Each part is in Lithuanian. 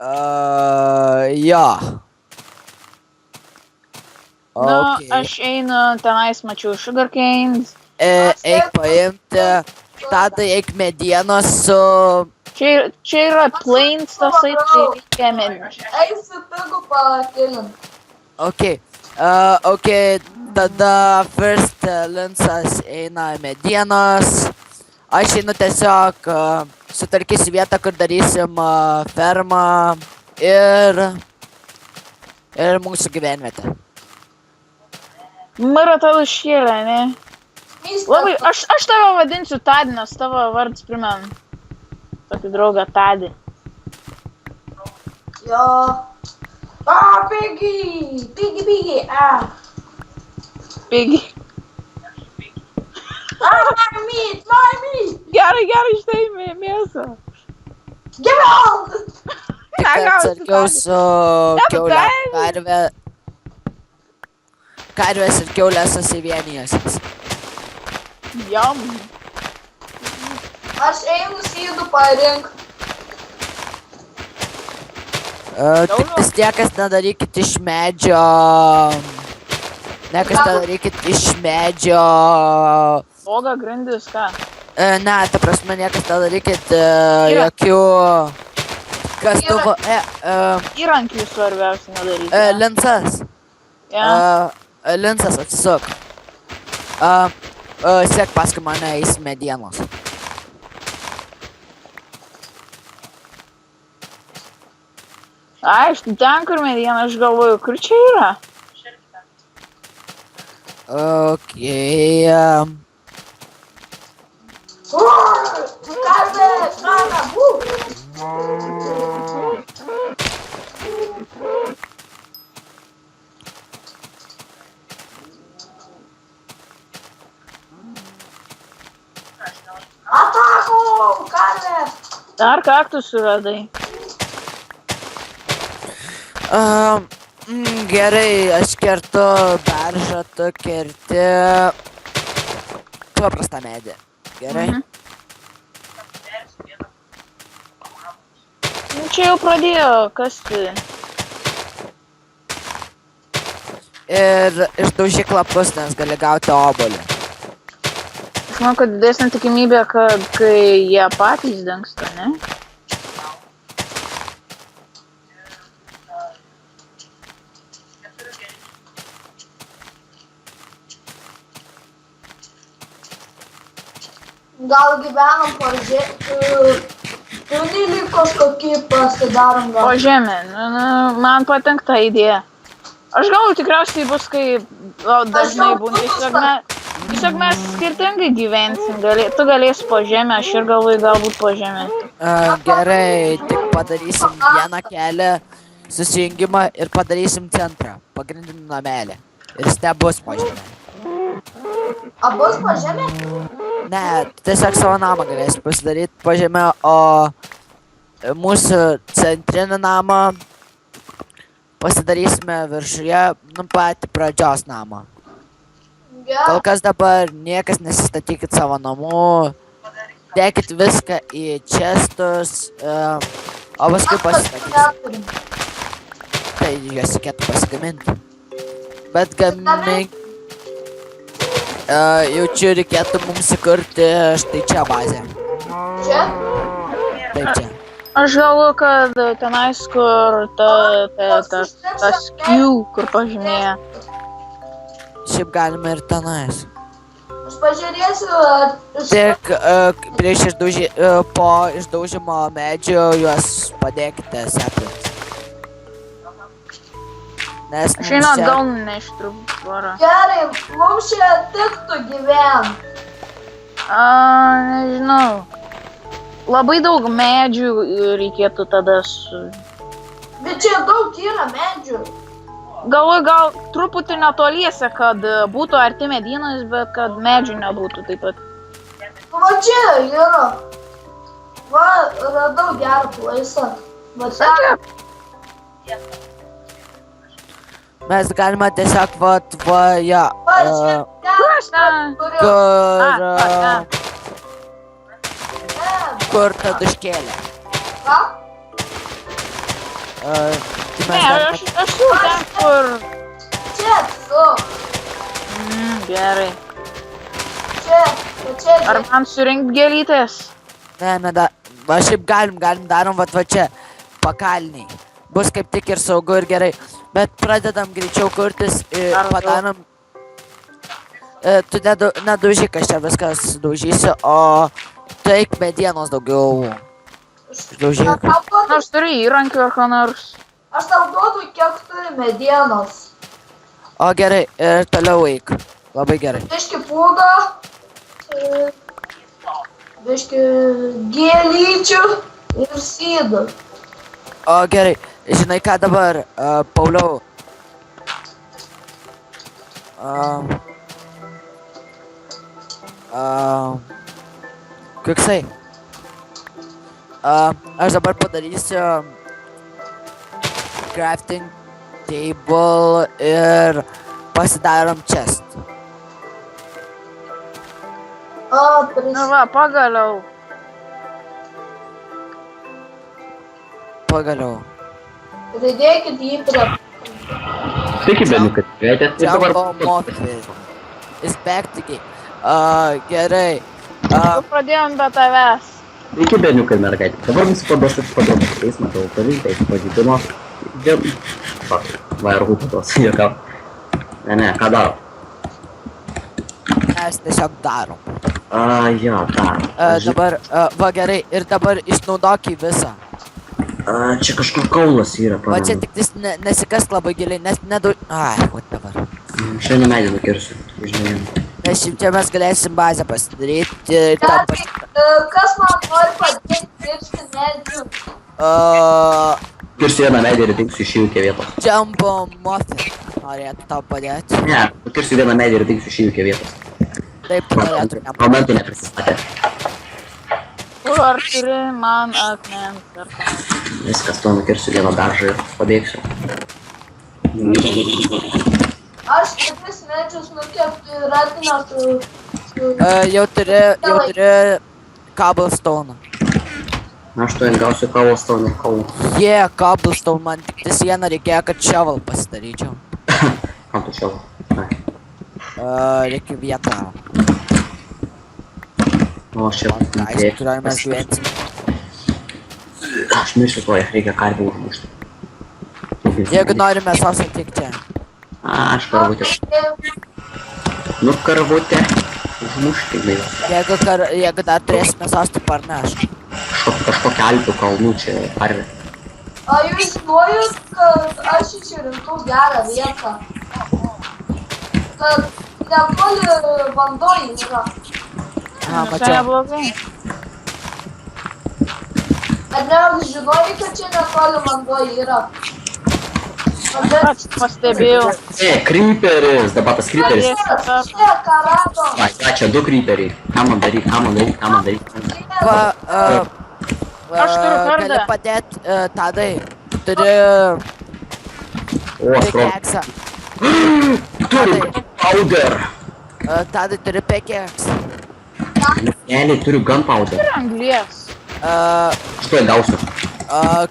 Jo. Nu, Okay. aš einu tenais, mačiau sugarcanes. Eik paimti. Tada eik medienos su... Čia yra plains tasai, tai reikia Eisiu pigų pakilint. Okay. Okay. Tada first Linsas eina medienos. Aš einu tiesiog sutarkysiu vietą, kur darysim fermą ir mūsų gyvenvietę. Mara tavo šėlė, ne? Labai, aš tave vadinsiu Tadį, nes tavo vardas primenu. Tokį draugą Tadį. Jo. Pigi! Pigi! Pigi. My meat! Gerai, štai mėsą. Give out! Tik atsargiau su kiaulė. Karvės ir kiaulės susivienijusios. Jam. Aš einu sydų parink. Tik niekas nedarykit iš medžio. Iš medžio. Oga grindis, ką? Ne, ta prasme, niekas nedarykit jokių kastuvų. Įrankių svarbiausia nedaryti. Linsas. Linsas, atsisuk. Sek paskui mane eis medienos. Ai, štai ten, kur mediena, aš galvoju, kur čia yra? Okay. Karvė, šana, Atako, karvė! Dar kaktusų radai. Gerai, aš kertu beržą, tu kerti paprastą medį. Gerai? Čia jau pradėjo kasti. Ir išdaužyk lapus, nes gali gauti obuolį. Aš manau, kad didesnė tikimybė, kad kai jie patys dengsta, ne? Gal gyvenam tunelį kažkokį pasidarom gal. Po žemė, man patinka ta idėja. Aš galvoju, tikriausiai bus, kai dažnai būna. Tiesiog mes skirtingai gyvensim. Tu galėsi po žemę, aš ir galvoju, galbūt po žemę. Gerai, tik padarysim vieną kelią, susijungimą ir padarysim centrą, pagrindinį namelį. Ir jis nebus po žemę. A bus po žemė? Ne, tiesiog savo namą galėsi pasidaryti po žemę, o mūsų centrinį namą pasidarysime viršuje, patį pradžios namą. Kol kas dabar niekas nesistatykit savo namų, dėkit viską į čestus, o paskui pasistatysit. Tai juos reikėtų pasigaminti. Bet gamink... Jaučiu, reikėtų mums įkurti štai čia bazę. Čia? Taip, čia. Aš galvoju, kad tenais, kur tas Q, kur pažymėja. Šiaip galime ir tenais. Aš pažiūrėsiu, Tik prieš po išdaužimo medžių juos padėkite seplins. Nes Aš einu atgal nešti tvarą. Gerai, mums čia tiktų gyvent. Nežinau. Labai daug medžių reikėtų tada su... Bet čia daug yra medžių. Galvoju, gal truputį netoliese, kad būtų arti medynas, bet kad medžių nebūtų taip pat. Va čia yra. Va, radau gerą plaisą. Va čia. Mes galime tiesiog va, ja. Va čia. Kur ta duškėlė. Ką? Tai Ne, mes aš jau ten, kur... Čia, tu. Gerai. Čia, čia. Ar man surinkt gėlytės? Ne, va šiaip galim, darom va čia, pakalniai. Bus kaip tik ir saugu ir gerai, bet pradedam greičiau kurtis ir Ar padarom. Tu nedaužyk, aš čia viskas daužysiu, o tu eik medienos daugiau. Daužyk. Aš turiu įrankių ar ką nors. Aš tau duodu, kiek turi medienos. O gerai, ir toliau eik. Labai gerai. Biški pūdo, biški gėlyčių ir sydų. O gerai, žinai ką dabar, Pauliau. Kiksai. Aš dabar padarysiu crafting table ir pasidarom chest. Na va, pagaliau. Pagaliau. Pridėkit jį prie... Sveiki, berniukai. Ir dabar... Jumbo Muffin is back to game. Gerai. Jau pradėjom be tavęs. Sveiki, berniukai, mergaitė. Dabar mūsų paduosit paduosit teismą dėl pavyzdai pažydimo. Va, ir rūpėtos, jokau. Ne, ką daro? Mes tiesiog darom. Jo, darom. Dabar, va gerai, ir dabar išnaudok į visą. Čia kažkur kaulas yra, Va čia pamenu. tik nesikask labai giliai, nes nedaug... Ai, va dabar. Šiandien medį nukirsiu, žinai. Nes šiaip čia mes galėsim bazę pasidaryti ir tam Tai, kas man nori padėti kirsti medžių? Kirsiu vieną medį ir dinksiu iš įvykio vietos. Jumbo Muffin norėtų tau padėti. Ne, kirsiu vieną medį ir dinksiu iš įvykio vietos. Taip, tu norėtum jam. Momentų neprisistatė. Kur ar turi man akmens ar ką? Viskas, to nukirsiu vieną daržą ir pabėgsiu. Aš kitus medžius nukirpti ir atnešu. Jau turi cobblestone. Aš tu gausiu cobblestone ir kaulų. Cobblestone, man tik tis vieną reikėjo, kad shovel pasidaryčiau. Kam tu čia? Reikia vietą. O, aš čia... Aišku, kurioj mes gyvensim. Aš mirsiu tuoj, reikia karvę užmušti. Jeigu nori mėsos, ateik čia. Aš karvutė. Nu, karvutė. Užmušti, gaila. Jeigu dar turėsi mėsos, tai parnešk. Kažkokia alpių kalnų čia karvė. O jūs žinojot, kad aš išsirinkau gerą vietą? Kad netoli vanduo yra. Aha, Čia mačiau. neblogai. Ar ne, žinojai, kad čia netoli vanduo yra? Aš pastebėjau. Creeperis, dabar tas creeperis. Čia, ką rado. Va, čia du creeperiai. Ką man daryt? Va, Aš turiu kardą. gali padėti, Tadai. Turi O, sprog. pikeksą. Turiu powder. Tadai turi pikeksą. Neliai, turiu gunpowder. Ir anglies. Aš tuoj gausiu.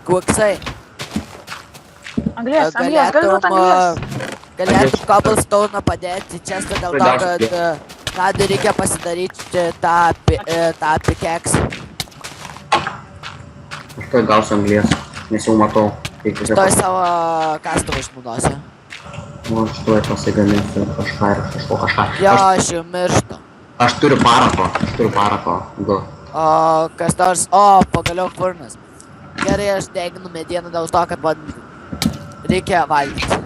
Kuksai. Anglies, gali būt anglies. Galėtum cobblestone padėti čia, dėl to, kad Tadai reikia pasidaryti tą pikeksą. Aš tuoj gausiu anglies, nes jau matau. Toj savo kastuvą išnaudosi. O, aš tuoj pasigaminsiu kažką ir kažką. Jo, aš jau mirštu. Aš turiu parako. Du. O, kas nors, pagaliau furnas. Gerai, aš deginu medieną dėl to, kad man reikia valgyti.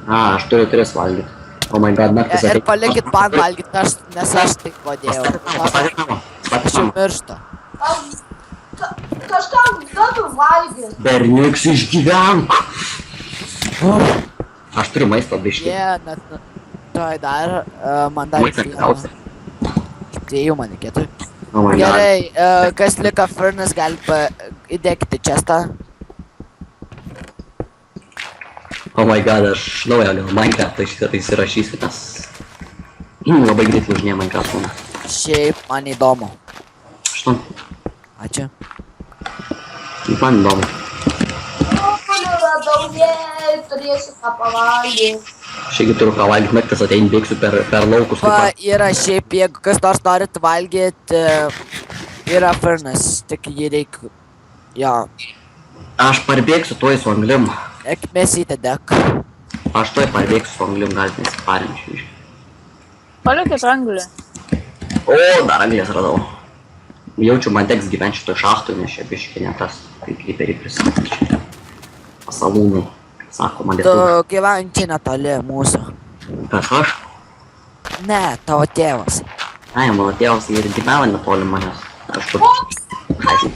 Aš turiu 3 valgyti. Oh my god, naktis Ir palikit man valgyti, nes aš tik padėjau. Aš jau mirštu. Kažkam duodu valgyti. Berniuks, išgyvenk! Aš turiu maisto biškį. Net toj dar, man dar Maistą gausi. Dviejų man reikėtų. Oh my god. Gerai, kas liko furnas, gali įdėkite čestą. Oh my god, aš naują gal Minecraftą šitą įsirašysiu, nes... Labai greit lūžinė Minecraft būna. Šiaip man įdomu. Što? Ačiū. Man įdomu. Sauliai, turėsiu ką pavalgyti. Aš irgi turiu ką valgyti, naktis atein bėgsiu per laukus. Va, yra šiaip, jeigu kas nors norit valgyti, yra furnas, tik jį reikia, jo, Aš parbėgsiu tuoj su anglim. mėsytę dek. Aš tuoj parbėgsiu su anglim, galite nesiparinti. Palikit anglį. O, dar anglės radau. Jaučiu, man teks gyventi šitoj šachtoj, nes čia biškį ne tas, kai kryperiai pristatė. Pasalūnai, sako man Tu lietuvių. gyventi netoli mūsų. Kas aš? Ne, tavo tėvas. Ai, mano tėvas ir gyvena netoli manęs. Kažkur. Ai.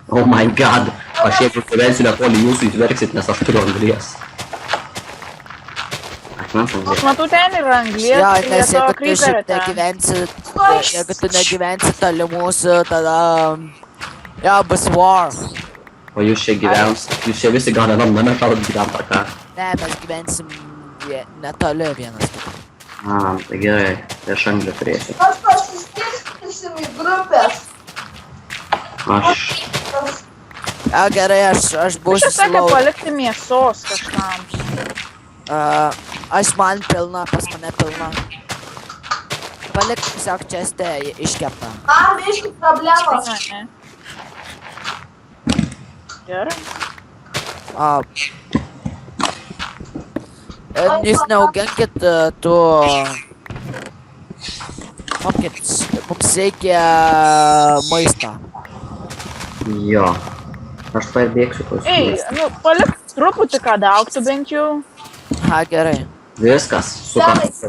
Oh my god. Aš jeigu gyvensiu netoli jūsų įtverksit, nes aš turiu anglies. Akmens Aš anglies. matau, ten yra anglės. Jo, prie nes to jeigu tu creeperio šiaip ten. negyvensi, jeigu tu negyvensi toli mūsų, tada, jo, bus war. O jūs čia gyvensit, jūs čia visi gal vienam name šalat gyvent ar ką? Ne, mes gyvensim netoli vienas kito. A, tai gerai, tai aš anglį turėsiu. Aš pasiskirstysim į grupės. Aš... A, gerai, aš Aš būsiu čia sakė slow. palikti mėsos kažkam. Aš man pilna, pas mane pilna. Palik tiesiog česte iškeptą. Man biški problemos. Ne. Gerai. Jūs neauginkit tų... Mums reikia maisto. Jo. Aš tuoj bėgsiu tuoj su Ei, maistu. nu, palik truputį, kad augtų bent jau. Ha, gerai. Viskas, sukas.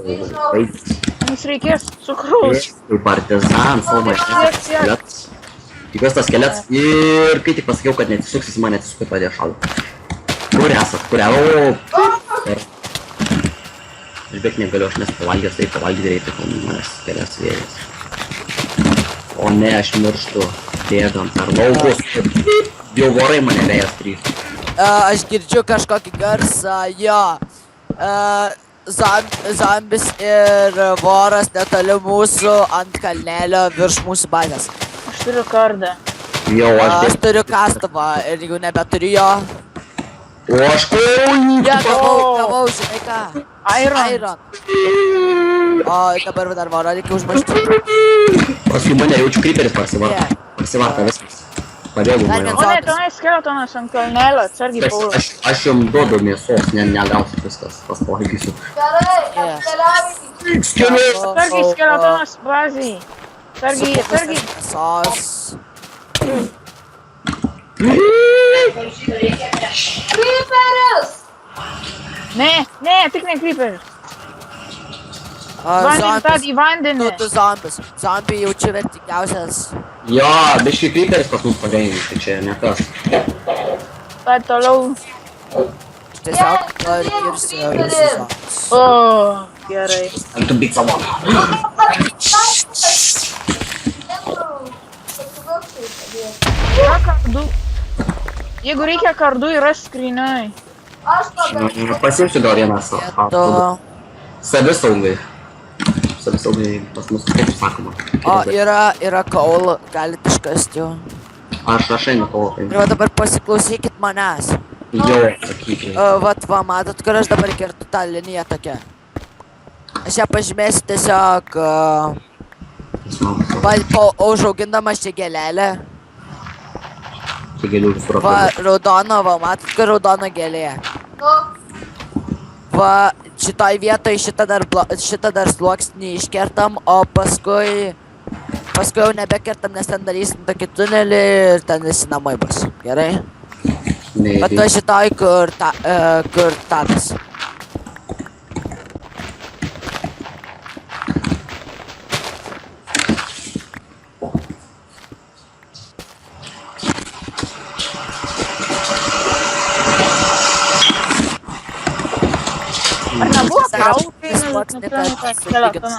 Mums reikės cukraus. Kaip partizan, savo mašinas. Tikiuosi tas kelias ir kai tik pasakiau, kad neatsisuksis, man atsisukai padėjo šalti. Kur esat? Kur esat? Aš beveik negaliu, aš nes pavalgęs, tai pavalgyti reikia, kol manęs kelias vėjas. O ne, aš mirštu, bėgant per laukus. Jau vorai mane vėjas trys. Aš girdžiu kažkokį garsą, jo. Zombis ir voras netoli mūsų ant kalnelio virš mūsų bazės. Aš turiu kardą. Jau, aš Aš bėgsiu. turiu kastuvą ir jeigu nebeturiu jo. O aš kūn. Ja, gavau, žinai ką? Iron. O dabar dar vorą reikia užmušti. Paskui mane jaučiu kryperis parsivarta. Yeah. Parsivarta viskas. Pabėgu nuo jo. O ne, tenai skeletonas ant kalnelio, atsargiai Paulius. Aš jums duodu mėsos, negausiu viskas, paspalgysiu. Gerai, Yeah. atkeliauju. Atsargiai skeletonas bazai. Atsargiai. Sos. Creeperis! Ne, tik ne creeperis. Vandenį tad į vandenį. Tu zombis. Zombi jaučiu vertingiausias. Jo, biškai kryperis pas mus pagainis, tai čia ne kas. Tad toliau. Aš tiesiog noriu kirsti visus zombis. O, gerai. Ant tu big savo. Yra kardų. Jeigu reikia kardų, yra skrynioj. Aš tada Pasimsiu gal vieną Tu... savisaugai. Savisaugai pas mus, kaip sakoma. O, yra kaul, galit iškasti jau. Aš einu tavo. Ir va dabar pasiklausykit manęs. Jo, sakykime. Vat va, matot, kur aš dabar kertu tą liniją tokią. Aš ją pažymėsiu tiesiog, užaugindamas čia gėlelę. Čia gėlių visur Va, aplink. raudona, va, matot, kur raudona gėlė. nu, Va, šitoj vietoj šitą dar sluoksnį iškertam, o paskui jau nebekertam, nes ten darysim tokį tunelį ir ten visi namai bus. Gerai? Bet to šitoj, kur tadas. Ar nebuvo kaulų, kai Sluoksnį, nuplanų tą kad skeletoną?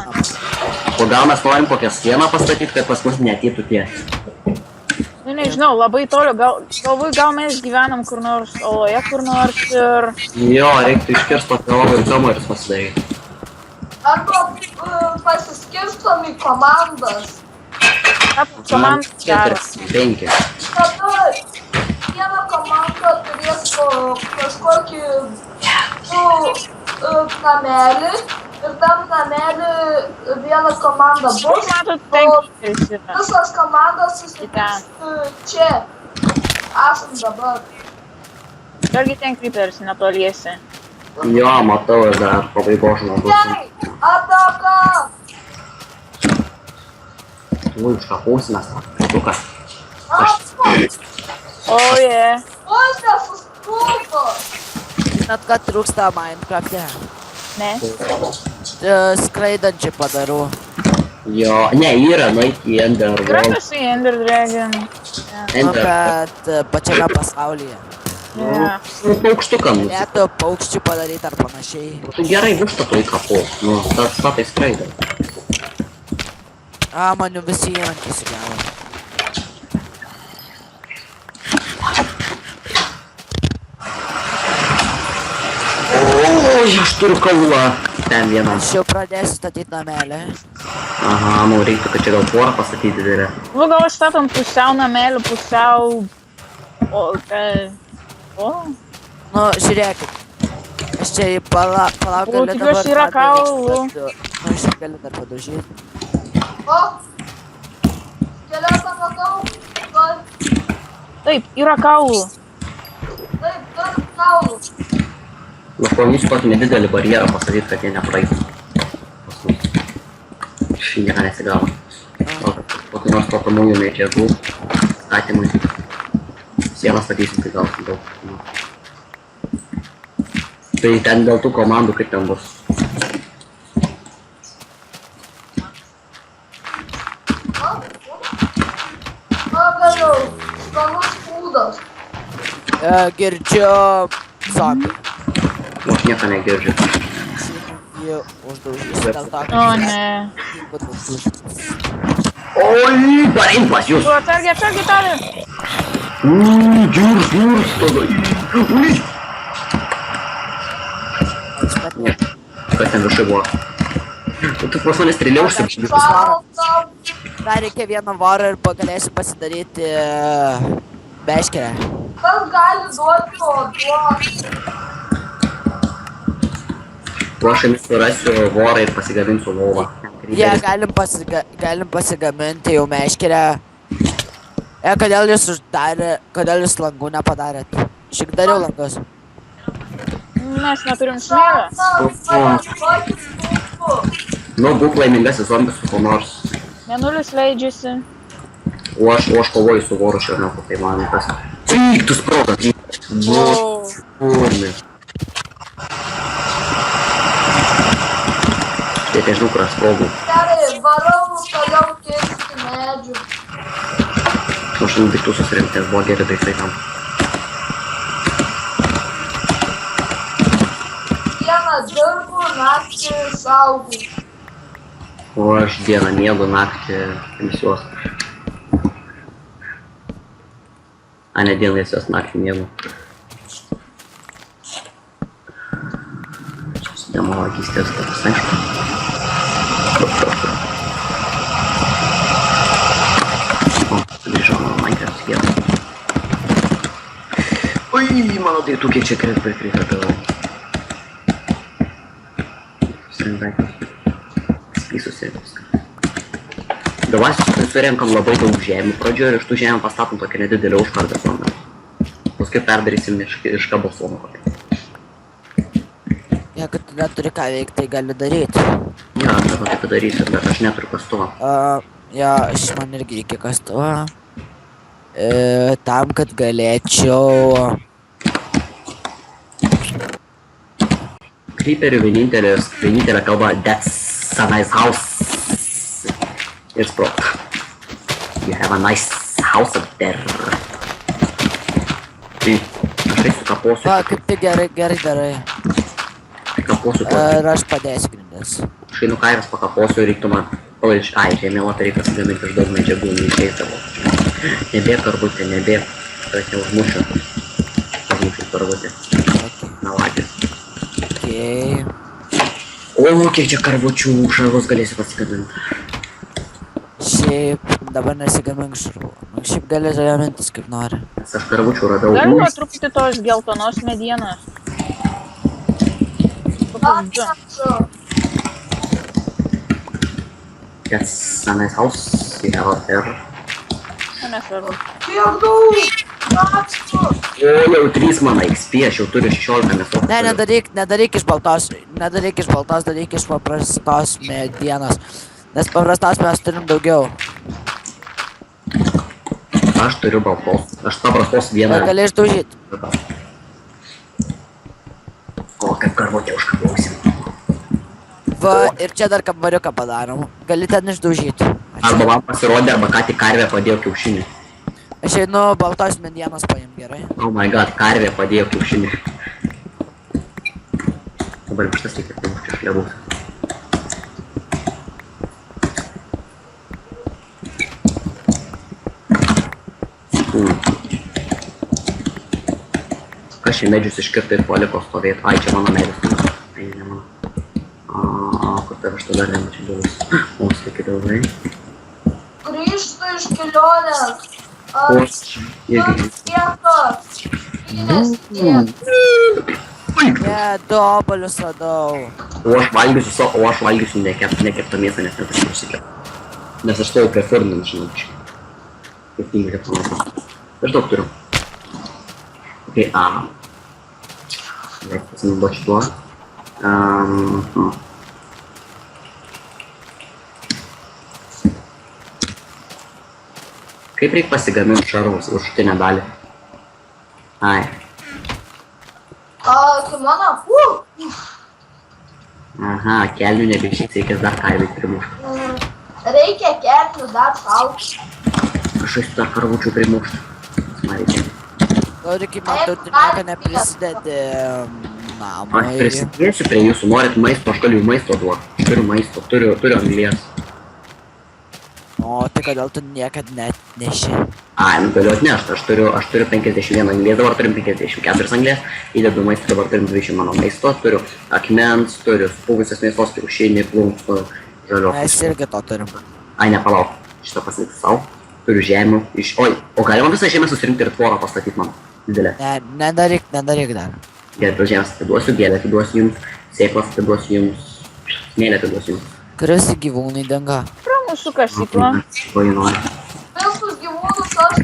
O gal mes norim kokią sieną pastatyti, kad pas mus neateitų tie. Nu, nežinau, labai toliau, galvoju, gal mes gyvenam kur nors oloje, kur nors ir... Jo, reiktų iškirsti tokį lovą ir kamarius pasidaryti. arba pasiskirstom į komandas. Komanda geras. 5. Tada viena komanda kokį, namelį ir tam namelį vieną komandą Kur bus, matot, o tankeris yra? visos komandos susitiks čia. Esam dabar. Dargi ten creeperis netoliese. Jo, matau, ir dar pabaigos žmogus. Gerai, ataka! Ui, užkapausinas, štukas. Oje. Oi, nesuspūko! Žinot, kad trūksta Minecraft'e. Ne. Skraidančią padarau. Jo, ne, yra, nueik į Ender World. Kratasi Ender Dragon. Nu, Ender. kad pačiame pasaulyje. Yeah. Paukštuką mūsų. Galėtų paukščių padaryti ar panašiai. Tu gerai vištą į kapus. Nu, tas patai skraido. Man jau visi įrankiai sugavo. Oi, aš turiu kaulą. Ten vieną. Aš jau pradėsiu statyti namelį. Aha, man reiktų, kad čia gal porą pastatyti didelę. Nu, gal statom pusiau namelį, pusiau... O, Nu, žiūrėkit. Aš čia palauk galiu dabar... tikiuosi yra kaulų. Nu, aš galiu dar padažyti. O, skeletą matau. Taip, yra kaulų. Taip, turim kaulų. Lakonys tokį nedidelį barjerą pastatyti, kad jie nepraeitų. Pas mus. Šį nieko nesigavo. Kokį nors patamųjų medžiagų statymui. Sieną statysim, tai gal daug. Tai ten dėl tų komandų kaip ten bus. Pagaliau, skanus būdas. Girdžiu zombį. Aš nieko negirdžiu. Jį uždaužys dėl to, O, ne. Oi, parein pas jūs. Tu atsargiai tari. Žiūrs, tada. Ui. Kas ten viršai buvo? Tu pas mane strėlė užsiprašyti. Šalta. Dar reikia vieną varą ir galėsiu pasidaryti meškerę. Kas gali duoti oduos? O aš jums surasiu vorą ir pasigaminsiu lovą. Jie, galim pasigaminti jau meškerę. Kodėl jūs langų nepadarėt? Šiek dariau langus. Mes neturim smėlio. Nu, būk laimingasis zombis su kuo nors. Mėnulis leidžiasi. O aš kovoju su voru šerniuku, tai man tas... Eik, tu sproga! Kurmi. Tai žinau, kur aš sprogau. Gerai, varau toliau kirsti medžių. Aš jau daiktų susirinkti, nes buvo geri daiktai tam. Dieną dirbu, naktį saugau. O aš dieną miegu, naktį ilsiuos. A ne dieną ilsiuos, naktį miegu. Susidėmo vagystės, tas aišku. Grįžau nuo Minecraft skėlą. Ui, mano daiktukė čia krita tavo. Davai surenkam labai daug žemių pradžioje ir iš tų žemių pastatom tokią nedidelę užkardą zoną. Paskui perdarysim iš kabelsono kokį. Jeigu tu neturi ką veikti, tai gali daryti. Ja, dabar taip padarysiu, bet aš neturiu kastuvo. Man irgi reikia kastuvo. Tam, kad galėčiau... Creeperių vienintelė kalba That's a nice house. Ir sprog. You have a nice house up there. Tai, aš tai sukaposiu. Kaip tai gerai darai. Kaposiu to. Ir aš padėsiu grindis. Aš einu kairas pakaposiu ir reiktų man... Ai, žemėlapį reikia pasigaminti iš daug medžiagų, neišeisavo. Nebėg karvutė, nebėg. Tai neužmušiu. Užmušiu karvutė. Melagis. Okei. O, kiek čia karvučių šarvus galėsiu pasigaminti. Šiaip dabar nesigamink šarvų. Šiaip gali gamintis kaip nori. Nes aš karvučių radau. Galima truputį tos geltonos medienos. du. Atnešu. That's a nice house you have out there. Nesvarbu. Kiek daug. Ačiū. O, jau 3 mano XP, aš jau turiu 16 mėsos. Ne, nedaryk iš baltos, daryk iš paprastos medienos. Nes paprastos mes turim daugiau. Aš turiu baltos. Aš paprastos vieną. Ar gali išdaužyti? O, kaip karvotė užkabausim. Va, ir čia dar kambariuką padarom. Gali ten išdaužyti. Arba man pasirodė, arba ką tik karvė padėjo kiaušinį. Aš einu baltos medienos paim, gerai? Oh my god, karvė padėjo kiaušinį. Dabar šitas reikia pamušti iš lebus. Kas šį medžius iškirta ir paliko stovėti? Ai, čia mano medžius. Tai ne mano. Kur tai aš tada nemačiau dėlus. O, sveiki dėlai. Grįžtu iš kelionės. O, Aš irgi. vietos. Pynės tiek. Ne, du obolius radau. O aš valgysiu nekeptą mėsą, nes net aš nusikeptą. Nes aš stojau prie furninų, žinau, kaip tingai panašu. Aš daug turiu. Ok, Reikia pasinaudoti šituo. Kaip reikia pasigaminti šarvus viršutinę dalį? Ai. Kimono. Aha, kelnių nebeišyks, reikės dar karvį primušti. Reikia kelnių dar šaukti. Aš eisiu dar karvučių primušti. Man reikia. Laurikai, matau, tu nieko neprisidedi Aš namui. prisidėsiu prie jūsų, norit maisto, aš galiu jų maisto duoti. Aš turiu maisto, turiu anglies. O, tai kodėl tu niekad net neši? Ai, nu galiu atnešti, aš turiu 51 anglies, dabar turim 54 anglies, įdedu maistą, dabar turim 20 mano maisto, turiu akmens, turiu spuvusios mėsos, kiaušinį, plunksų, žalios. Mes irgi to turim. Ai, nepalauk, šitą pasiliksiu savo, turiu žemių, o galima visą žemę susirinkti ir tvorą pastatyti man, didelę. Ne, nedaryk dar. Gerai, prie žemės atiduosiu, gėlę atiduosiu jums, sėklas atiduosiu jums, smėlę atiduosiu jums. Kurios gyvūnai denga? Pro mūsų kasyklą. Ko jį nori? Visus gyvūnus aš.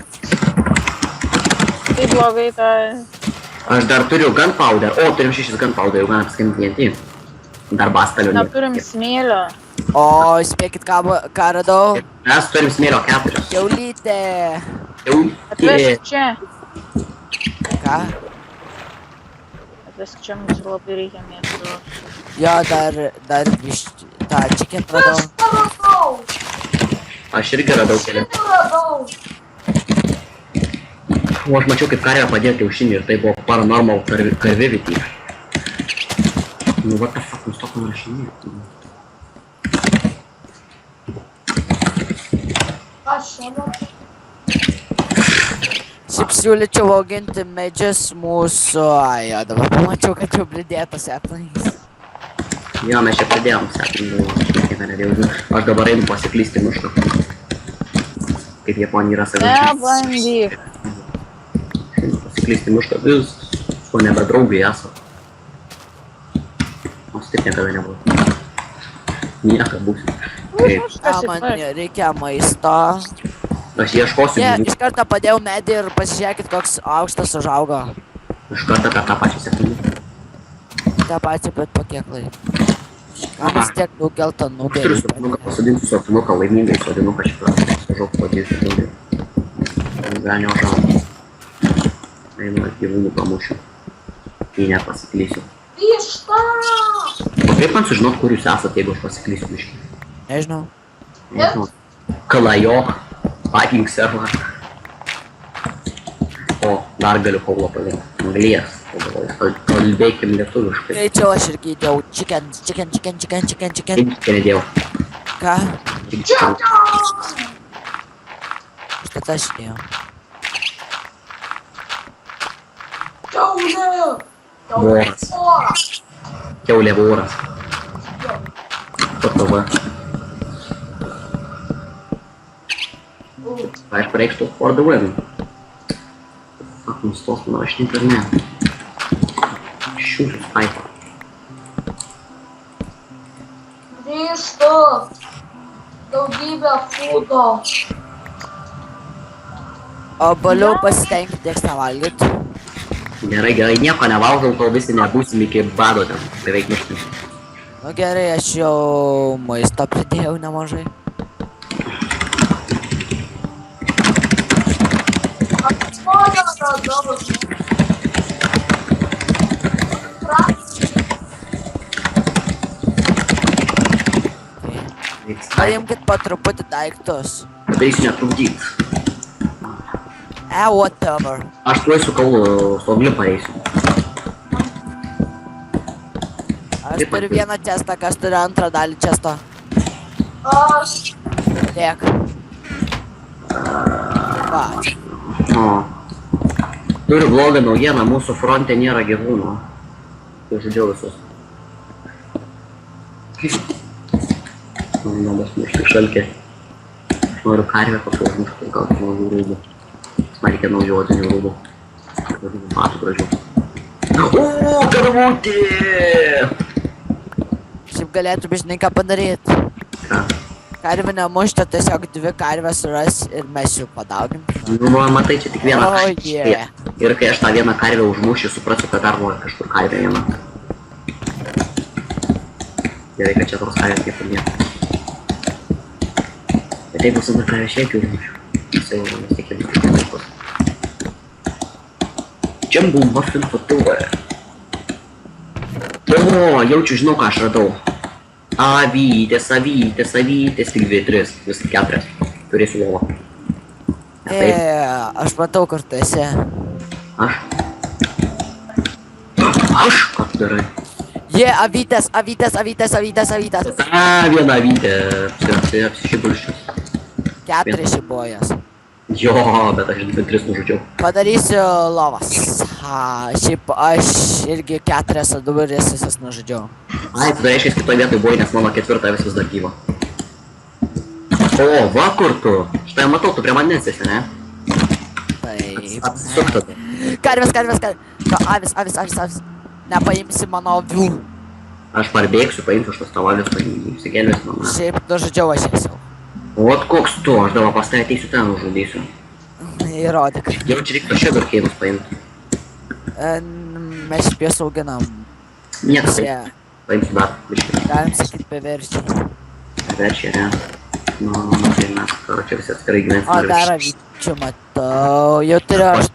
Tai blogai, tai... Aš dar turiu gunpowder, o turim 6 gunpowder, jau galim paskambinti TNT. Dar bastalio nėra. Neturim smėlio. O, spėkit, ką radau? Mes turim smėlio 4. Kiaulytė. Atvesk čia. Ką? Atvesk čia, mums labai reikia mėsos. Jo, dar biškį. tą chicken radau. Aš neradau. Aš irgi radau kelią. Neradau. O aš mačiau, kaip karvė padėjo kiaušinį ir tai buvo paranormal karvivity. Nu, what the fuck, nustok nurašinėti. Aš neradau. Šiaip siūlyčiau auginti medžius mūsų... Ai, jo, dabar pamačiau, kad jau blidėtas aplink. Jo, mes čia pradėjom, sakim, aš dabar einu pasiklysti mišką. Kaip Japonija yra savičiai. Nebandyk. Pasiklysti mišką, vis, su nebedraugai esu. O taip niekada nebuvo. Nieka būsiu. Kaip, Man reikia maisto. aš ieškosiu Ne, gyvūnų. iš karto padėjau medį ir pasižiūrėkit, koks aukštas užaugo. Iš karto per tą pačią sekundę. Ta pačia, bet po kiek laiko. Ką vis tiek daug geltonų Aš turiu sodinuką, pasodinsiu sodinuką, laimingai sodinuką šitą. Sužauk padėsiu daugiau. Ganio žalą. Einu gyvūnų pamušiu. Jei nepasiklysiu. Višta! O kaip man sužinot, kur jūs esate, jeigu aš pasiklysiu miškį? Nežinau. Nežinau. Kalajok. Viking server. O, dar galiu kaulo palinkti. Anglies. Kalbėkim lietuviškai. Greičiau aš irgi įdėjau chicken. Kaip čia nedėjau? Ką? Čia! Štai aš įdėjau. Kiaulė! Voras. Voras! Kiaulė voras. PTV. Aš pareikštų for the win. Ak, nustos mano rašinėti ar ne? Šiūsiu spaipą. Daugybė fūdo. Obuolių pasitenkit tieks nevalgyt. Gerai, gerai, nieko nevalgau, kol visi nebūsim iki bado ten. Beveik mirštim. Nu gerai, aš jau maisto pridėjau nemažai. Aš noriu radau. Paimkit po truputį daiktus. Padarysiu netrukdyt. Whatever. Aš tuoj su kaulu slogli pareisiu. Aš turiu vieną čestą, kas turi antrą dalį često. Aš. Tiek. Va. O. Turiu blogą naujieną, mūsų fronte nėra gyvūnų. Tai žudžiau visus. Man bus mušti šalkė. Aš noriu karvę kokią užmušti, gal naujų rūbų. Man reikia naujų odinių rūbų. Batų gražių. O, karvutė! Šiaip galėtų žinai ką padaryti. Ką? Karvinę muštą tiesiog 2 karves suras ir mes jų padauginam. Nu, matai, čia tik viena Oh, karvė. yeah. Ir kai aš tą vieną karvę užmušiu, suprasiu, kad dar buvo kažkur karvė viena. Gerai, kad čia tos karvės kaip ir nėra. Bet jeigu su karvė šiaip jau užmušiu, jisai jau mes tikime kažkur laikus. Džembų muffin fatuvė. O, jaučiu, žinau, ką aš radau. Avytės, avytės, avytės, tik 2-3, vis 4. Turėsiu lovą. Aš matau, kur tu esi. Aš? Aš? Ką tu darai? Avytės, avytės, avytės, avytės, avytės. Viena avytė, apsišibulščius. 4 šibuojas. Jo, bet aš 2-3 nužudžiau. Padarysiu lovas. Šiaip aš irgi 4 aduris visas nužudžiau. Ai, tada reiškia, kitoj vietoj buvai, nes mano 4 vis dar gyva. O, va kur tu. Štai matau, tu prie manęs esi, ne? Taip. Atsisuk tada. Karvės, karvės, karvės. Avis, avis, avis, avis. Nepaimsi mano avių. Aš parbėgsiu, paimsiu šitos tavo avis, įsigelvėsiu mano. Šiaip nužudžiau aš jas jau. Ot koks tu, aš dabar pas tave ateisiu ten nužudysiu. Įrodyk. Jau čia reikia šio garkėnus paimti. Mes šiaip jas auginam. Niekas. Čia, Paimsiu dar, biškį. galim sakyt, beverčiai. Verčia, ne? Nu, tai mes, čia visi atskirai gyvensime. O dar avyčių matau. Jau turiu 8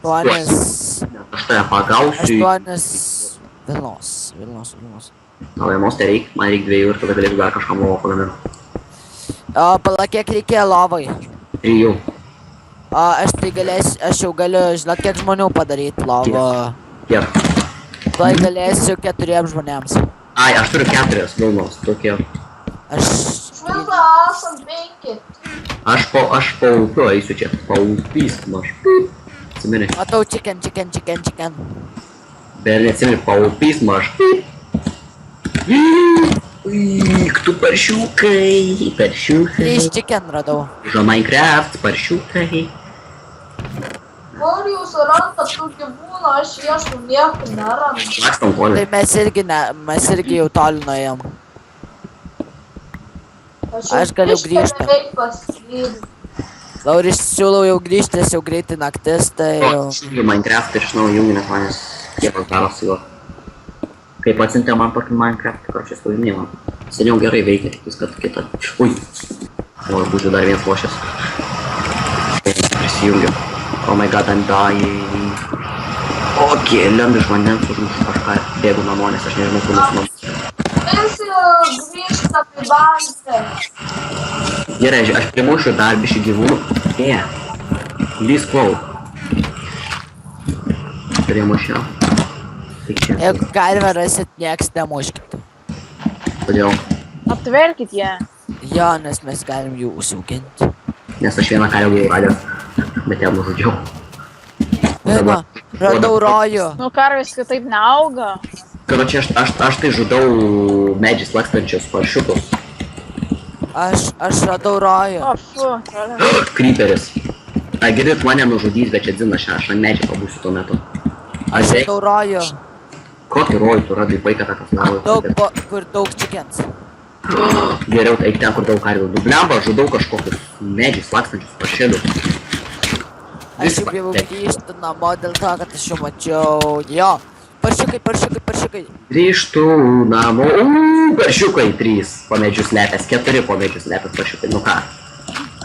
Aš tave pagausiu. Vilnos. O vienos tai reikia, man reikia 2 ir tada galėsiu dar kažkam lovą pagaminti. O pala, kiek reikėjo lovai? 3. Aš jau galiu, žinot, kiek žmonių padaryti lovą. Kiek? Tai galėsiu 4 žmonėms. Ai, aš turiu 4 vilnos, tokie. Aš... Švilda esam 5. Aš po upiu eisiu čia, paupys, maž. Atsimeni. Matau chicken. Bet neatsimeni, paupys, maž. Uik, tu paršiukai. 3 chicken radau. Ža Minecraft, paršiukai. Kur jūs randat tų gyvūnų, aš ieškau niekur nerandu. Lakstam kolį. Tai mes irgi jau toli nuėjom. Aš galiu grįžti. Beveik paslydau. Lauris siūlau jau grįžti, nes jau greitai naktis, tai jau... Šiandien Minecraft ir iš naujo jungi, nes manęs kiepas daros su juo. Kaip atsintė man tokį Minecraft, karočią spausdinimą. Seniau gerai veikia, tik viską kitą. Ui. Noriu būti dar vienas lošęs. Prisijungiu. Oh my god, I'm dying. Okei, lendu iš vandens, užmušu kažką ir bėgu namo, nes aš nežinau, kur mūsų namus. Visi grįžta prie bazę. Gerai, aš primušiu dar bišį gyvūnų. Lys klau. Primušiau. Tik čia. Jeigu karvę rasit, nieks nemuškit. Kodėl? Aptverkit ją. Jo, nes mes galim jų užsiauginti. Nes aš vieną karę buvau radęs, bet ją nužudžiau. Vino, radau rojų. Nu, karvės kitaip neauga. Karočią, aš tai žudau medžiais lakstančius paršiukus. Aš radau rojų. O, fu. Kryperis. Girdit, mane nužudys, bet čia dzina aš ant medžio pabūsiu tuo metu. Aš radau rojų. Kokį rojų tu radai, paika tą pasidaro? Kur daug chickens. Geriau eik ten, kur daug karvių. Blemba, žudau kažkokius medžius, lakstančius pašėlius. Aš jau bijau grįžti namo dėl to, kad aš jau mačiau. Jo, paršiukai. Grįžtu namo. Paršiukai 3 po medžius lepės, 4 po medžius lepės paršiukai. Nu ką?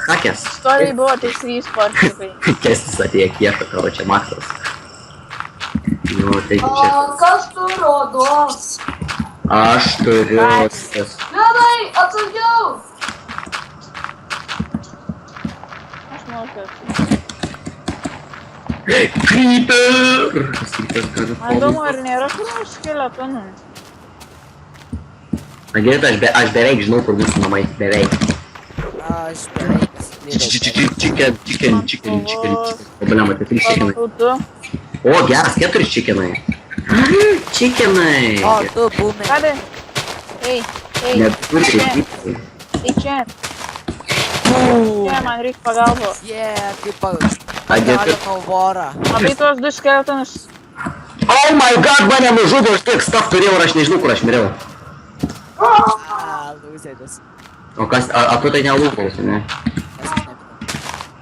Hakės. Istorijai buvo tik 3 paršiukai. Kestis atėjo kiešą, karo čia maksas. Nu, tai čia. Kas tu rodos? Aš turiu... Gerai, atsargiau! Aš manau, kad... Creeper! Kas Creeper gali Man įdomu, ar nėra kur nors skeletonų. Na gerai, aš beveik žinau, kur mūsų namai. Beveik. Aš beveik pasiklydau. Chicken. Problema, tai 3 chickenai. Tu. O, geras, 4 chickenai. Chickenai! O, tu būmė. Kadai? Ei. Neturi Čia. chickenai. Ei čia. Čia, man reikia pagalbos. Kaip pagalinau vorą. Matai tuos 2 skeletonus? Oh my god, mane nužudo, aš tiek stuff turėjau ir aš nežinau, kur aš miriau. Lūzėdis. O kas, a tu tai nelūpausi, ne?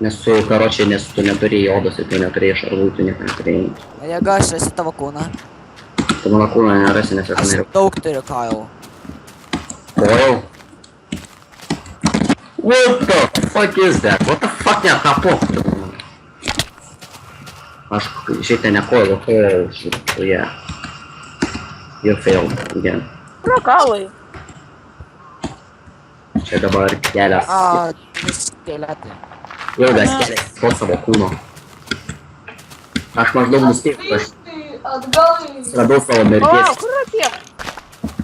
Nes tu, karočiai, nes tu neturėjai odos ir tu neturėjai šarvų, tu nieko neturėjai. Jeigu aš rasiu tavo kūną. Tu mano kūną nerasi, nes aš Aš miriau. daug turiu, Kyle. Kojau? What the fuck is that? What the fuck, ne, ką po? Aš šiaip ten nekojau, oh shit, yeah. You failed again. Pro kaulai. Čia dabar kelias. Skeletai. Ilgas kelias po savo kūno. Aš maždaug nuspėjau, aš Grįžti atgal į... radau savo O, mirties. kur yra tie?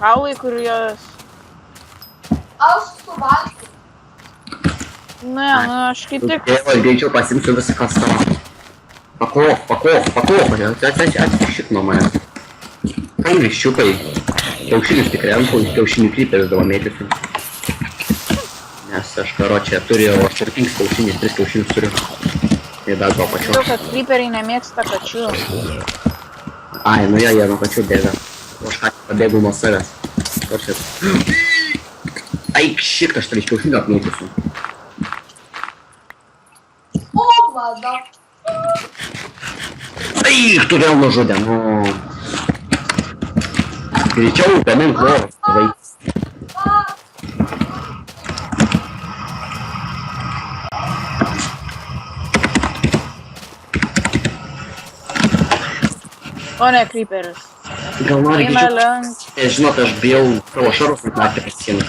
Kaulai, kur jos... Aš suvalgiau. Ne, nu aš kaip tik... Aš greičiau pasimsiu visą kasą. Pakop, atsišik nuo manęs. Kai viščiukai, kiaušinius tik renku, kiaušinių kryperis davo mėtysiu. Nes aš karočią turiu 4 kiaušinius, 3 kiaušinius turiu. Tai dar to pačiu. Žinau, kad creeperiai nemėgsta kačių. Ai, nu jie nuo kačių bėga. O aš ką pabėgau nuo savęs. Karočią. Aik, šit, aš 3 kiaušinių apmėtysiu. O, mada. Aik, tu vėl nužudė, nu. Greičiau, gamink lovas, vaiks. O ne, creeperis. Gal nori Eina greičiau? link. Žinot, aš bijau savo šarus naktį pasiimti.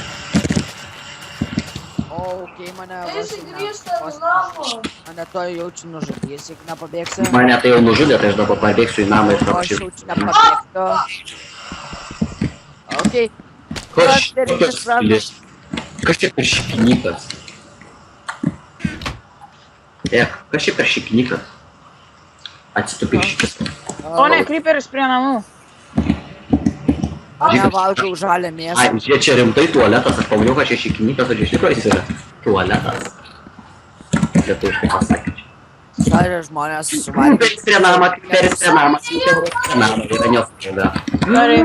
Okei, mane Eisi grįžti į namą. Mane to jaučiu nužudys, jeigu nepabėgsiu. Mane tai jau nužudė, tai aš dabar pabėgsiu į namą ir O aš paprašysiu. jaučiu nepabėgsiu. Okei. Kas čia per šikinikas? Kas čia per šikinikas? Atsitupi šikas. O ne, creeperis prie namų. Nevalgau žalę Ai, mėsą. čia rimtai tualetas, aš pamaniau, kad čia šikinikas, o čia iš tikrųjų jis yra tualetas. Lietuviškai pasakė. Šalia žmonės suvalgė. Peris prie namą, peris prie namą, prie namą, yra nesukalda. Gerai.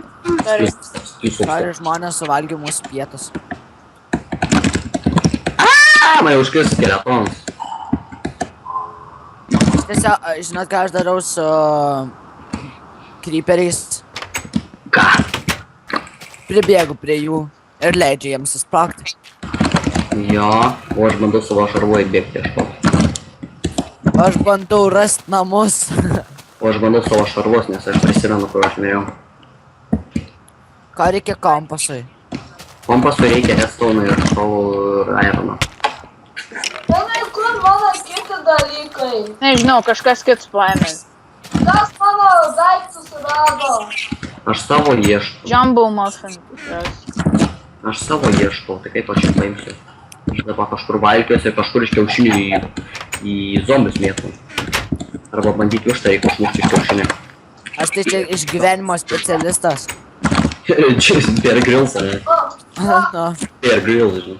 Šalia žmonės suvalgė mūsų pietus. Mane užkris skeletonus. Tiesiog, žinot ką aš darau su creeperiais? Ką? Pribėgu prie jų ir leidžiu jiems susprogti. Jo, o aš bandau savo šarvu įbėgti iš to. Aš bandau rasti namus. O aš bandau savo šarvus, nes aš prisimenu, kur aš mirėjau. Ką reikia kompasui? Kompasui reikia redstone ir irono. Tenai, kur mano kiti dalykai? Nežinau, kažkas kits paėmė. Kas mano daiktus rado? Aš savo ieškau. Jumbo muffin. tikriausiai. Aš savo ieškau, tai kaip aš čia paimsiu. Aš dabar kažkur valkiuosi ir kažkur iš kiaušinių į zombius mėtų. Arba bandyti už tai išmušti iš kiaušinių. Aš tai čia iš gyvenimo specialistas. Čia Bear Grylls, ne? Nu, Bear Grylls, žinai.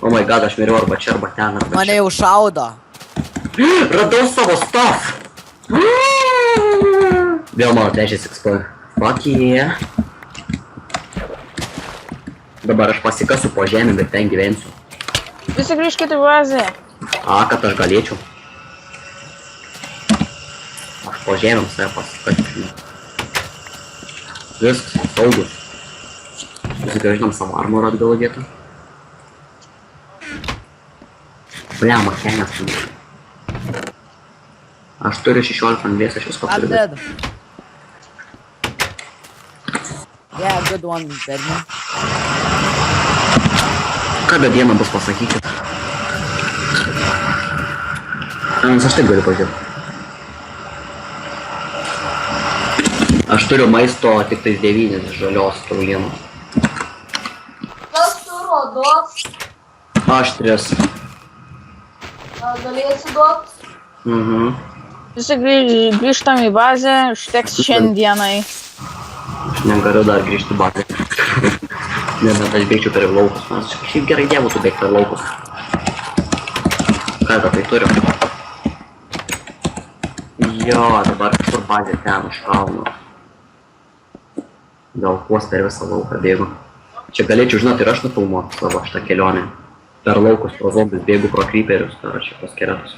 Oh my god, aš miriau arba čia, arba ten, arba mane čia. jau šaudo. Radau savo stuff! Vėl mano trečias expo. Fuck yeah. Dabar aš pasikasiu po žemę, bet ten gyvensiu. Visi grįžkite į bazę. Kad aš galėčiau. Aš po žemėm save pasikasiu. Viskas, saugus. Susigražinam savo armorą atgal į vietą. Blia, makenės. Aš turiu 16 anglės, aš viską I'm turiu. dead. Yeah, good one, Bernie. Kada diena bus pasakykit. Nes aš taip galiu pažiūrėti. Aš turiu maisto tik tais 9 žalios kiaulienos. Kas turi duot? Aš 3. Galėsi duot? Visi grįžtam į bazę, užteks šiandienai. Aš negaliu dar grįžti į bazę. Nes aš bėgčiau per laukus. Nes šiaip gerai būtų bėgti per laukus. Ką tai turiu? Jo, dabar kažkur bazė ten užšaunu. Gal kuos per visą lauką bėgu. Čia galėčiau, žinot, ir aš nufilmuoti savo šitą kelionę. Per laukus pro zombius bėgu pro creeperius, ar čia pas keretus.